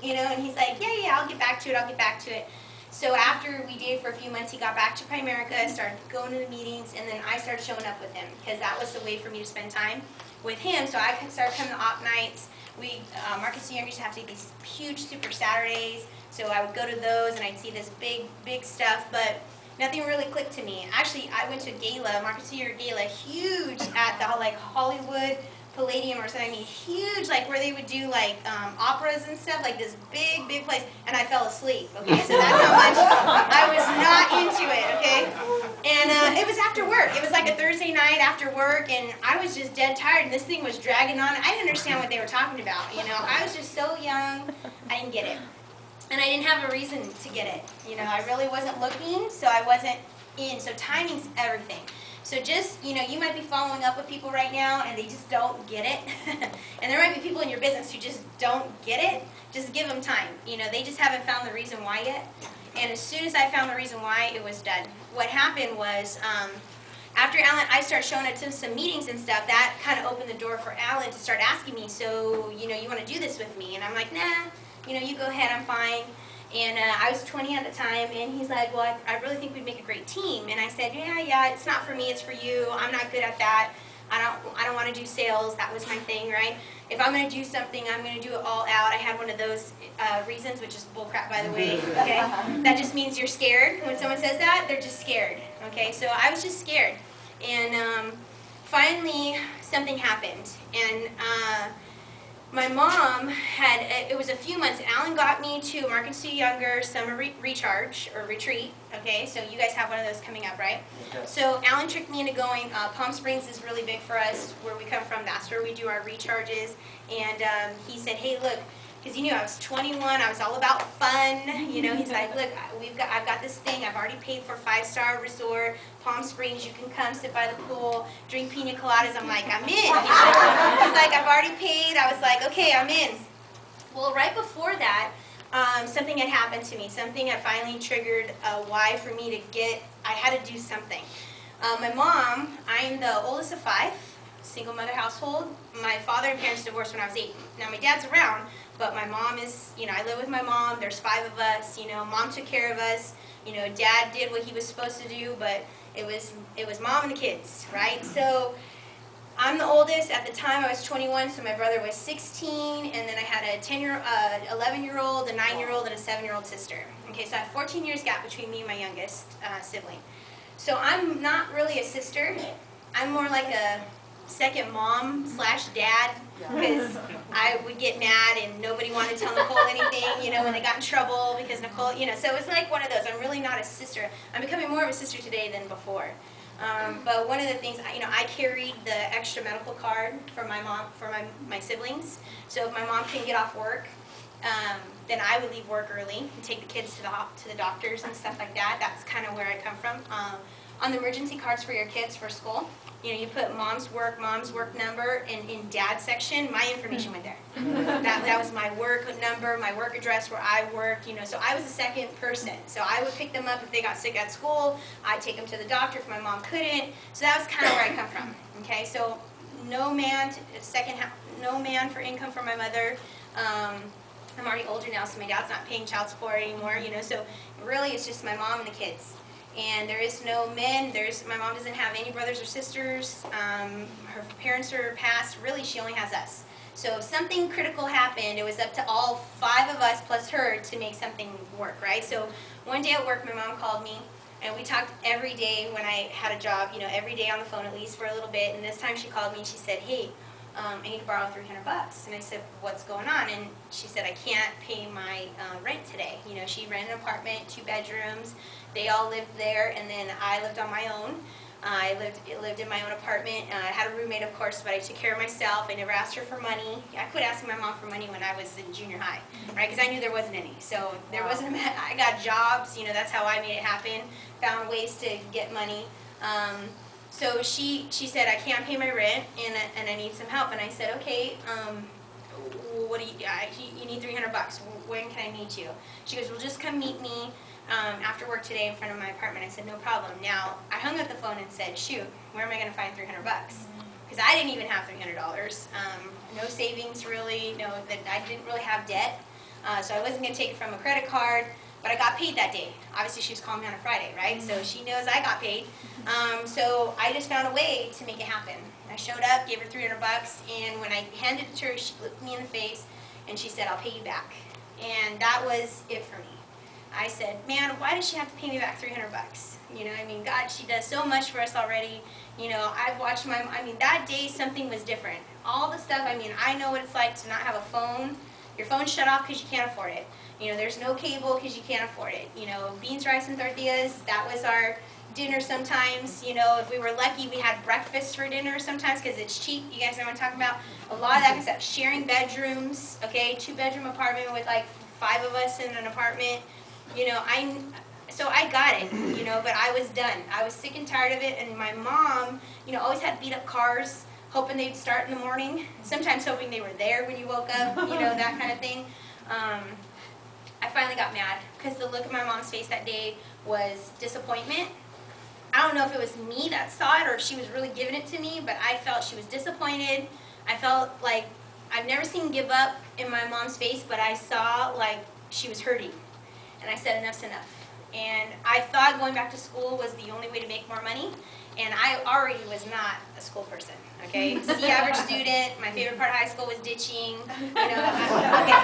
you know, and he's like, yeah, I'll get back to it. So after we dated for a few months, he got back to Primerica, started going to the meetings, and then I started showing up with him because that was the way for me to spend time with him. So I started coming to op nights. Marcus Young used to have to do these huge Super Saturdays, so I would go to those and I'd see this big stuff, but nothing really clicked to me. Actually, I went to a gala, Marcus Senior Gala, huge at the like Hollywood Palladium or something, huge, like where they would do like operas and stuff, like this big place, and I fell asleep, okay, so that's how much I was not into it, okay, and it was after work, it was like a Thursday night after work, and I was just dead tired, and this thing was dragging on. I didn't understand what they were talking about, you know, I was just so young, I didn't get it, and I didn't have a reason to get it, you know, I really wasn't looking, so I wasn't in, so timing's everything. So just, you know, you might be following up with people right now and they just don't get it. And there might be people in your business who just don't get it. Just give them time. You know, they just haven't found the reason why yet. And as soon as I found the reason why, it was done. What happened was, after Alan, I started showing up to some meetings and stuff, that kind of opened the door for Alan to start asking me, so, you know, you want to do this with me? And I'm like, nah, you know, you go ahead, I'm fine. And I was 20 at the time, and he's like, well, I really think we'd make a great team. And I said, yeah, it's not for me, it's for you. I'm not good at that. I don't want to do sales. That was my thing, right? If I'm going to do something, I'm going to do it all out. I had one of those reasons, which is bullcrap, by the way, okay? That just means you're scared. When someone says that, they're just scared, okay? So I was just scared. And finally, something happened. And my mom had, it was a few months, Alan got me to Marcus C. Younger Summer Recharge, or Retreat, okay, so you guys have one of those coming up, right? Okay. So Alan tricked me into going, Palm Springs is really big for us, where we come from, that's where we do our recharges, and he said, hey, look, because he knew I was 21, I was all about fun, you know, he's like, look, I've got this thing, I've already paid for a 5-star resort, Palm Springs, you can come sit by the pool, drink pina coladas. I'm like, I'm in. He's like, I've already paid. I was like, okay, I'm in. Well, right before that, something had happened to me. Something had finally triggered a why for me to get, I had to do something. My mom, I'm the oldest of 5, single mother household. My father and parents divorced when I was 8. Now, my dad's around, but my mom is, you know, I live with my mom. There's 5 of us. You know, mom took care of us. You know, dad did what he was supposed to do, but it was mom and the kids, right? So I'm the oldest. At the time I was 21, so my brother was 16, and then I had a 11-year-old, a 9-year-old, and a 7-year-old sister. Okay, so I have 14 years gap between me and my youngest sibling. So I'm not really a sister. I'm more like a second mom / dad, because I would get mad and nobody wanted to tell Nicole anything, you know, when they got in trouble because Nicole, you know, so it was like one of those. I'm really not a sister. I'm becoming more of a sister today than before. But one of the things, you know, I carried the extra medical card for my mom, for my siblings. So if my mom couldn't get off work, then I would leave work early and take the kids to the doctors and stuff like that. That's kind of where I come from. On the emergency cards for your kids for school, you know, you put mom's work number, and in dad's section, my information went there. That was my work number, my work address where I worked, you know, so I was the second person. So I would pick them up if they got sick at school, I'd take them to the doctor if my mom couldn't. So that was kind of where I come from, okay? So no man for income for my mother. I'm already older now, so my dad's not paying child support anymore, you know, so really it's just my mom and the kids. And there is no men, my mom doesn't have any brothers or sisters, her parents are passed, really she only has us. So if something critical happened, it was up to all 5 of us plus her to make something work, right? So one day at work, my mom called me, and we talked every day when I had a job, you know, every day on the phone at least for a little bit, and this time she called me and she said, hey, I need to borrow $300. And I said, what's going on? And she said, I can't pay my rent today. You know, she rented an apartment, 2 bedrooms. They all lived there, and then I lived on my own. I lived in my own apartment. I had a roommate, of course, but I took care of myself. I never asked her for money. I quit asking my mom for money when I was in junior high, right? Because I knew there wasn't any. So there wasn't. I got jobs. You know, that's how I made it happen. Found ways to get money. So she said, I can't pay my rent, and I need some help. And I said, okay, what do you need $300. When can I meet you? She goes, well, just come meet me after work today in front of my apartment. I said, no problem. Now, I hung up the phone and said, shoot, where am I going to find $300? Because I didn't even have $300. No savings, really. No, that I didn't really have debt. So I wasn't going to take it from a credit card, but I got paid that day. Obviously, she was calling me on a Friday, right? So she knows I got paid. So I just found a way to make it happen. I showed up, gave her $300, and when I handed it to her, she looked me in the face, and she said, "I'll pay you back." And that was it for me. I said, man, why does she have to pay me back $300? You know, I mean, God, she does so much for us already. You know, I've watched that day something was different. All the stuff, I mean, I know what it's like to not have a phone. Your phone's shut off because you can't afford it. You know, there's no cable because you can't afford it. You know, beans, rice, and tortillas, that was our dinner sometimes. You know, if we were lucky, we had breakfast for dinner sometimes because it's cheap. You guys know what I'm talking about? A lot of that stuff. Sharing bedrooms, okay, 2-bedroom apartment with like 5 of us in an apartment. You know, so I got it, you know, but I was done. I was sick and tired of it, and my mom, you know, always had beat up cars, hoping they'd start in the morning, sometimes hoping they were there when you woke up, you know, that kind of thing. I finally got mad, because the look of my mom's face that day was disappointment. I don't know if it was me that saw it, or if she was really giving it to me, but I felt she was disappointed. I felt like, I've never seen give up in my mom's face, but I saw like she was hurting. And I said, enough's enough. And I thought going back to school was the only way to make more money. And I already was not a school person, okay? C average student, my favorite part of high school was ditching, you know. Okay,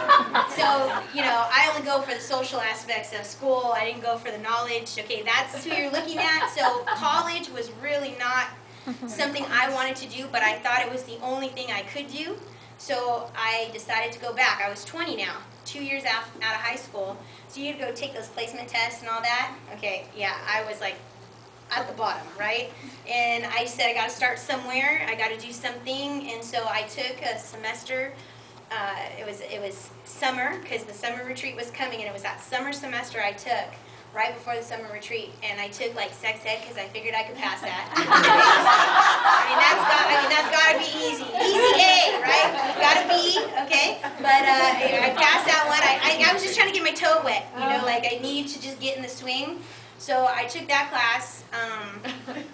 so, you know, I only go for the social aspects of school. I didn't go for the knowledge. Okay, that's who you're looking at. So college was really not something I wanted to do, but I thought it was the only thing I could do. So I decided to go back. I was 20 now, 2 years out of high school. So you had to go take those placement tests and all that. Okay, yeah, I was like at the bottom, right? And I said I got to start somewhere. I got to do something. And so I took a semester. It was summer, because the summer retreat was coming, and it was that summer semester I took right before the summer retreat, and I took like sex ed because I figured I could pass that. That's got to be easy. Easy A, right? Got to be, okay? But I passed that one. I was just trying to get my toe wet, you know, like I needed to just get in the swing. So I took that class,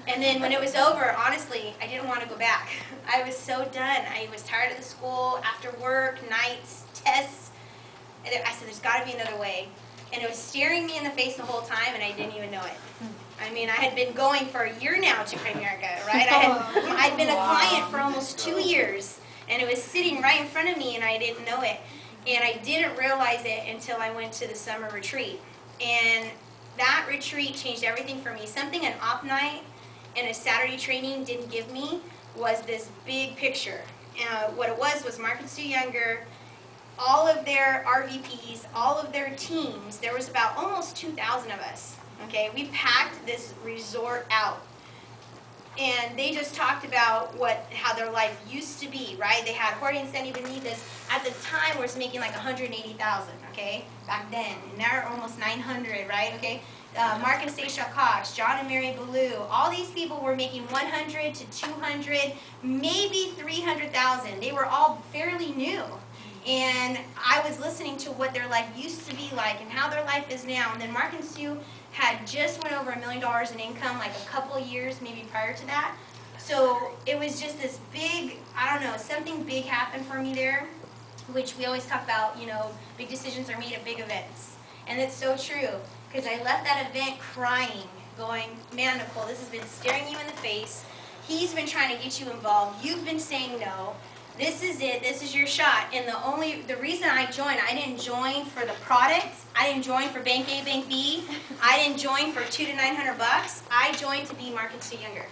and then when it was over, honestly, I didn't want to go back. I was so done. I was tired of the school, after work, nights, tests. And I said, there's got to be another way. And it was staring me in the face the whole time, and I didn't even know it. I mean, I had been going for a year now to Primerica, right? I'd been a client for almost 2 years, and it was sitting right in front of me, and I didn't know it. And I didn't realize it until I went to the summer retreat. And that retreat changed everything for me. Something an op night and a Saturday training didn't give me was this big picture. What it was Mark and Sue Younger, all of their RVPs, all of their teams, there was about almost 2,000 of us, okay? We packed this resort out. And they just talked about how their life used to be, right? They had Jorge and Sandy Benitez, at the time was making like 180,000, okay? Back then, and now we're almost 900, right? Okay? Mark and Stacia Cox, John and Mary Ballou, all these people were making 100 to 200, maybe 300,000. They were all fairly new. And I was listening to what their life used to be like and how their life is now. And then Mark and Sue had just went over $1 million in income like a couple of years maybe prior to that. So it was just this big, I don't know, something big happened for me there, which we always talk about, you know, big decisions are made at big events. And it's so true, because I left that event crying, going, man, Nicole, this has been staring you in the face. He's been trying to get you involved. You've been saying no. This is it. This is your shot. And the reason I joined, I didn't join for the product. I didn't join for Bank A, Bank B. I didn't join for $200 to $900. I joined to be Mark and Sue Younger.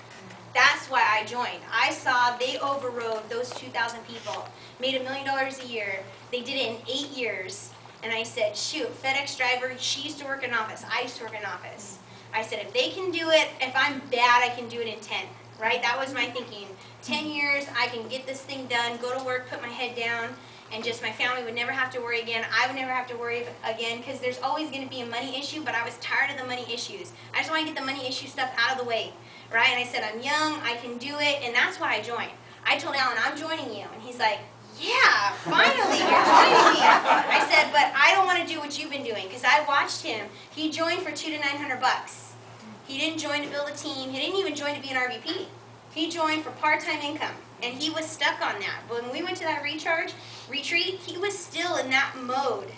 That's why I joined. I saw they overrode those 2,000 people, made $1 million a year. They did it in 8 years. And I said, shoot, FedEx driver, she used to work in office. I used to work in office. I said, if they can do it, if I'm bad, I can do it in 10. Right? That was my thinking. 10 years, I can get this thing done, go to work, put my head down, and just my family would never have to worry again. I would never have to worry again, because there's always going to be a money issue, but I was tired of the money issues. I just want to get the money issue stuff out of the way. Right? And I said, I'm young, I can do it, and that's why I joined. I told Alan, I'm joining you. And he's like, yeah, finally, you're joining me. I said, but I don't want to do what you've been doing, because I watched him. He joined for $200 to $900. He didn't join to build a team. He didn't even join to be an RVP. He joined for part-time income, and he was stuck on that. When we went to that retreat, he was still in that mode